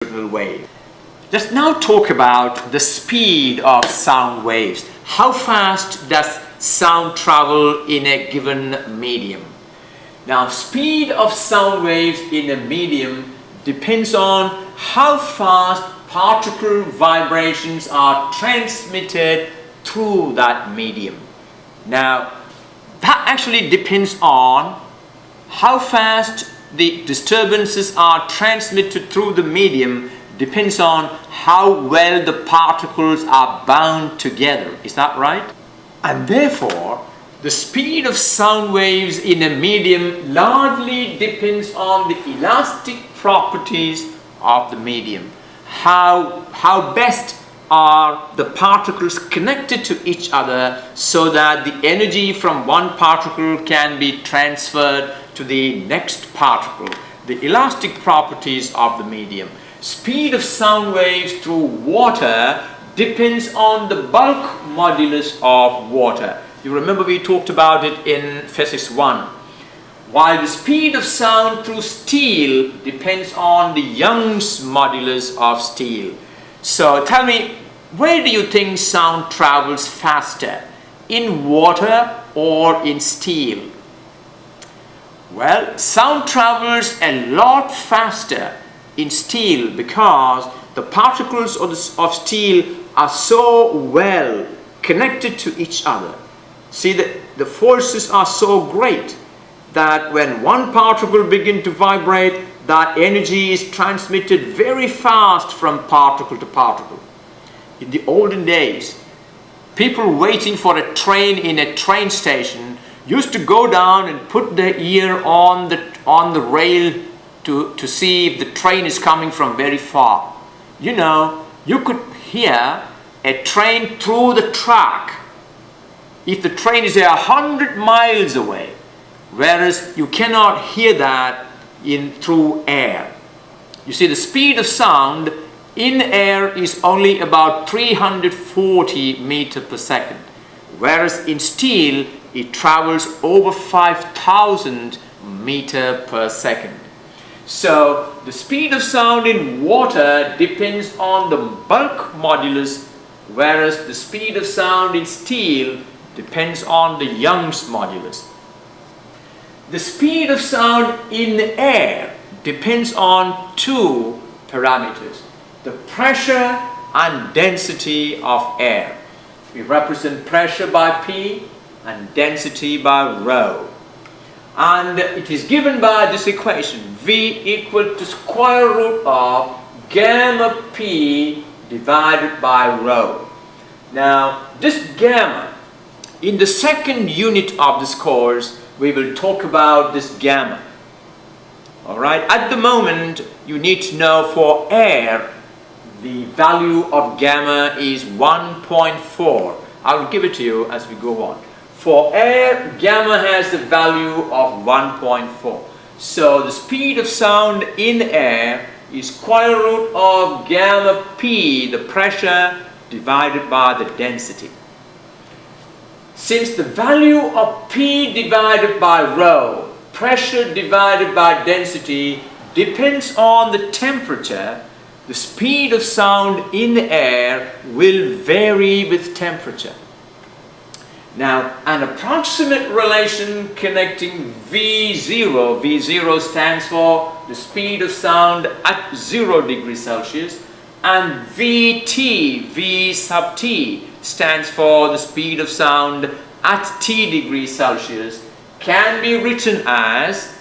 wave. Let's now talk about the speed of sound waves. How fast does sound travel in a given medium? Now, speed of sound waves in a medium depends on how fast particle vibrations are transmitted through that medium. Now, that actually depends on how fast the disturbances are transmitted through the medium, depends on how well the particles are bound together. Is that right? And therefore, the speed of sound waves in a medium largely depends on the elastic properties of the medium. How best are the particles connected to each other so that the energy from one particle can be transferred to the next particle. The elastic properties of the medium. Speed of sound waves through water depends on the bulk modulus of water. You remember we talked about it in Physics 1. While the speed of sound through steel depends on the Young's modulus of steel. So tell me, where do you think sound travels faster? In water or in steel? Well, sound travels a lot faster in steel because the particles of steel are so well connected to each other. See, the forces are so great that when one particle begins to vibrate, that energy is transmitted very fast from particle to particle. In the olden days, people waiting for a train in a train station used to go down and put their ear on the rail to see if the train is coming from very far. You know, you could hear a train through the track if the train is 100 miles away, whereas you cannot hear that through air. You see, the speed of sound in air is only about 340 meters per second, whereas in steel it travels over 5,000 meters per second. So the speed of sound in water depends on the bulk modulus, whereas the speed of sound in steel depends on the Young's modulus. The speed of sound in air depends on two parameters: the pressure and density of air. We represent pressure by P and density by rho. And it is given by this equation, V equal to square root of gamma P divided by rho. Now, this gamma, in the second unit of this course, we will talk about this gamma. Alright, at the moment, you need to know for air, the value of gamma is 1.4. I will give it to you as we go on. For air, gamma has the value of 1.4. So the speed of sound in air is square root of gamma P, the pressure, divided by the density. Since the value of P divided by rho, pressure divided by density, depends on the temperature, the speed of sound in air will vary with temperature. Now, an approximate relation connecting V0, V0 stands for the speed of sound at 0 degrees Celsius, and VT, V sub T, stands for the speed of sound at T degrees Celsius, can be written as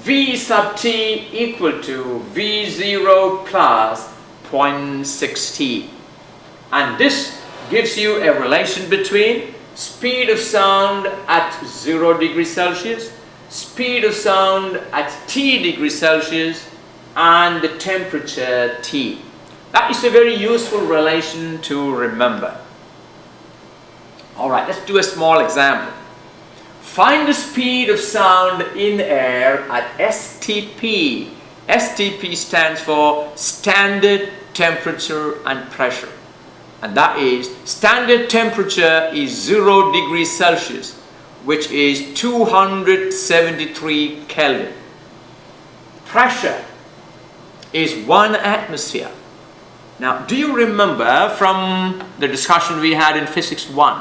V sub T equal to V0 plus 0.6 T. And this gives you a relation between speed of sound at 0 degrees Celsius, speed of sound at T degrees Celsius, and the temperature T. That is a very useful relation to remember. Alright, let's do a small example. Find the speed of sound in air at STP. STP stands for standard temperature and pressure. And that is, standard temperature is 0 degrees Celsius, which is 273 Kelvin. Pressure is 1 atmosphere. Now, do you remember from the discussion we had in Physics 1?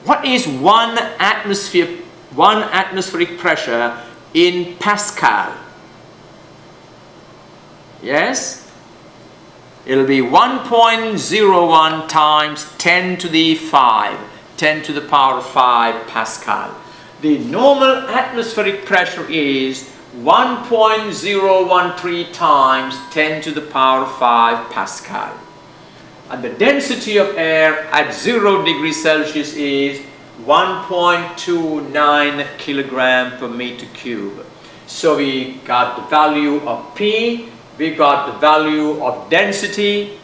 What is 1 atmospheric pressure in Pascal? Yes? It'll be 1.01 times 10 to the 5, 10 to the power 5 Pascal. The normal atmospheric pressure is 1.013 times 10 to the power 5 Pascal. And the density of air at 0 degrees Celsius is 1.29 kilogram per meter cube. So we got the value of P, we got the value of density,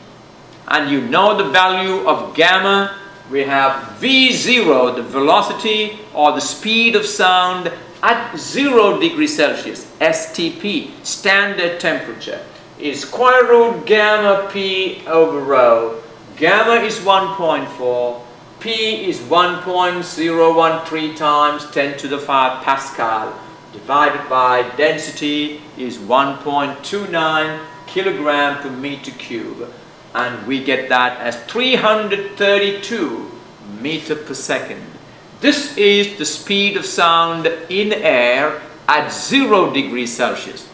and you know the value of gamma. We have V0, the velocity or the speed of sound at 0 degrees Celsius, STP, standard temperature, is square root gamma P over rho. Gamma is 1.4, P is 1.013 times 10 to the 5 Pascal, divided by density is 1.29 kilogram per meter cube, and we get that as 332 meter per second. This is the speed of sound in air at 0 degrees Celsius.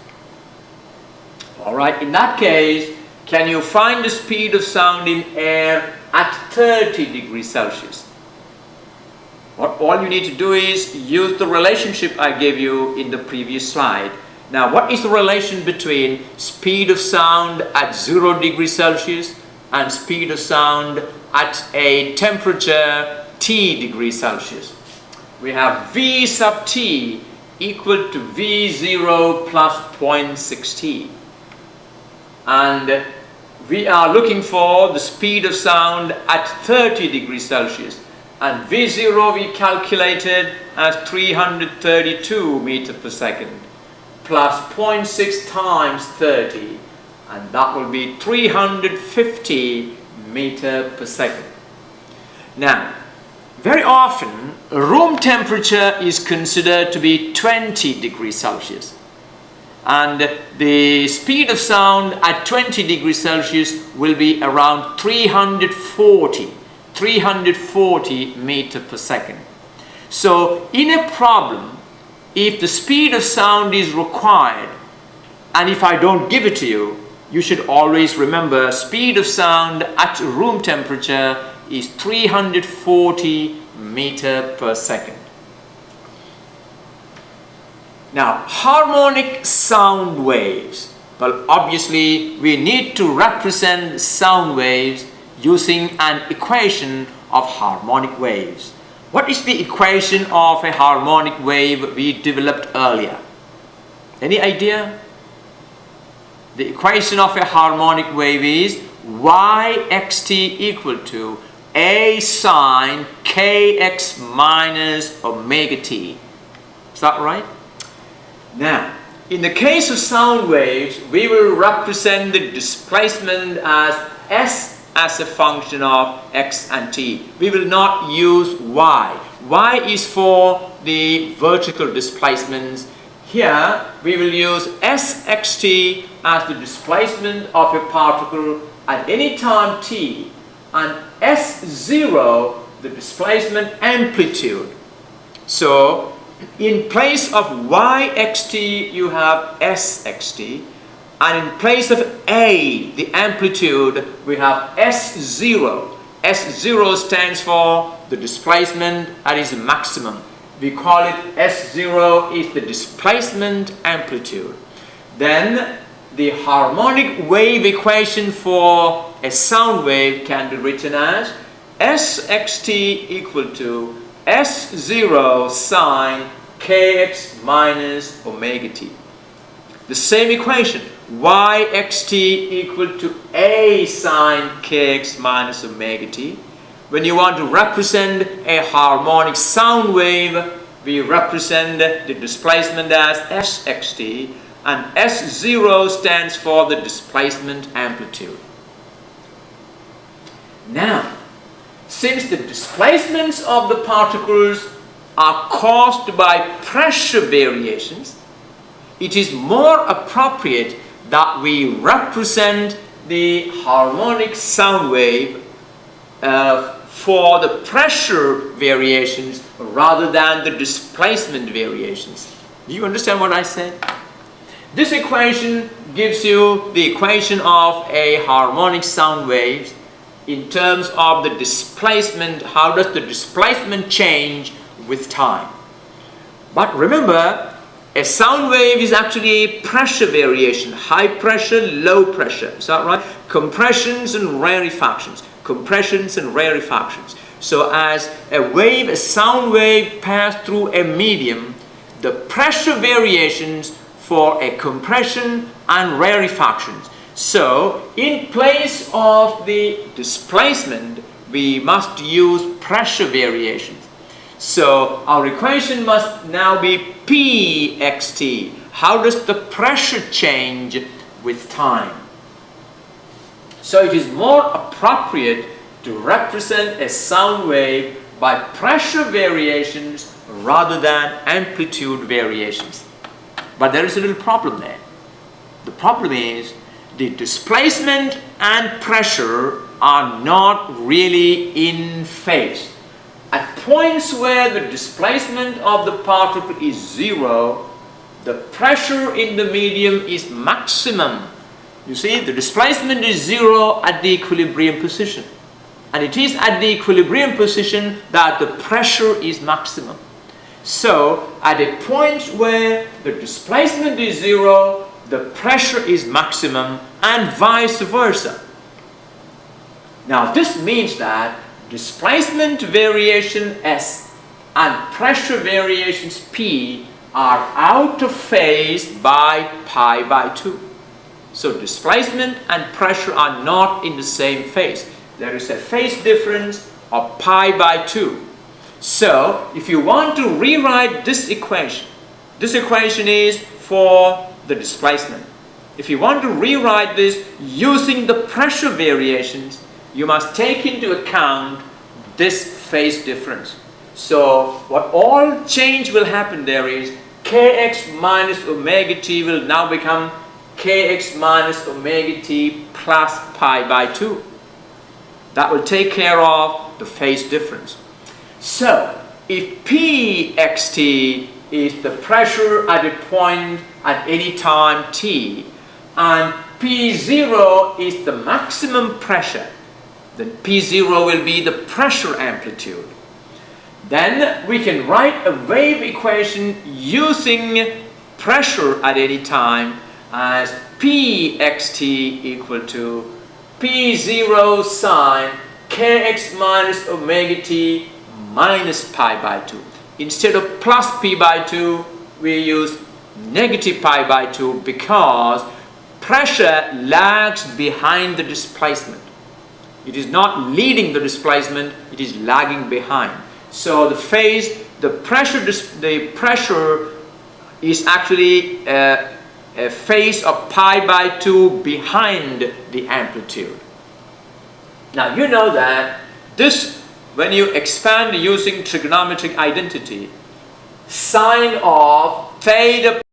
Alright, in that case, can you find the speed of sound in air at 30 degrees Celsius? All you need to do is use the relationship I gave you in the previous slide. Now, what is the relation between speed of sound at 0 degrees Celsius and speed of sound at a temperature T degrees Celsius? We have V sub T equal to V0 plus 0.6 T. And we are looking for the speed of sound at 30 degrees Celsius. And V0 we calculated as 332 meter per second plus 0.6 times 30, and that will be 350 meter per second. Now, very often room temperature is considered to be 20 degrees Celsius, and the speed of sound at 20 degrees Celsius will be around 340 meter per second. So in a problem, if the speed of sound is required, and if I don't give it to you, you should always remember speed of sound at room temperature is 340 meter per second. Now, harmonic sound waves. Well, obviously we need to represent sound waves using an equation of harmonic waves. What is the equation of a harmonic wave we developed earlier? Any idea? The equation of a harmonic wave is yxt equal to a sine kx minus omega t. Is that right? Now, in the case of sound waves, we will represent the displacement as s as a function of x and t. We will not use y. Y is for the vertical displacements. Here we will use sxt as the displacement of a particle at any time t, and s0 the displacement amplitude. So in place of yxt you have sxt, and in place of a, the amplitude, we have s0. S0 stands for the displacement at its maximum. We call it S0 is the displacement amplitude. Then the harmonic wave equation for a sound wave can be written as sxt equal to S0 sine kx minus omega t. The same equation, yxt equal to a sine kx minus omega t. When you want to represent a harmonic sound wave, we represent the displacement as sxt, and s0 stands for the displacement amplitude. Now, since the displacements of the particles are caused by pressure variations, it is more appropriate that we represent the harmonic sound wave for the pressure variations rather than the displacement variations. Do you understand what I said? This equation gives you the equation of a harmonic sound wave in terms of the displacement. How does the displacement change with time? But remember, a sound wave is actually a pressure variation, high pressure, low pressure. Is that right? Compressions and rarefactions. Compressions and rarefactions. So as a sound wave passes through a medium, the pressure variations for a compression and rarefactions. So in place of the displacement, we must use pressure variations. So our equation must now be Pxt. How does the pressure change with time? So it is more appropriate to represent a sound wave by pressure variations rather than amplitude variations. But there is a little problem there. The problem is the displacement and pressure are not really in phase. At points where the displacement of the particle is zero, the pressure in the medium is maximum. You see, the displacement is zero at the equilibrium position. And it is at the equilibrium position that the pressure is maximum. So, at a point where the displacement is zero, the pressure is maximum, and vice versa. Now, this means that displacement variation S and pressure variations P are out of phase by pi by 2. So displacement and pressure are not in the same phase. There is a phase difference of pi by 2. So if you want to rewrite this equation is for the displacement. If you want to rewrite this using the pressure variations, you must take into account this phase difference. So what all change will happen there is kx minus omega t will now become kx minus omega t plus pi by 2. That will take care of the phase difference. So if Pxt is the pressure at a point at any time t, and P0 is the maximum pressure, then P0 will be the pressure amplitude. Then we can write a wave equation using pressure at any time as Pxt equal to P0 sine kx minus omega t minus pi by 2. Instead of plus p by 2, we use negative pi by 2 because pressure lags behind the displacement. It is not leading the displacement, it is lagging behind. So the pressure is actually a phase of pi by 2 behind the amplitude. Now you know that this, when you expand using trigonometric identity, sine of theta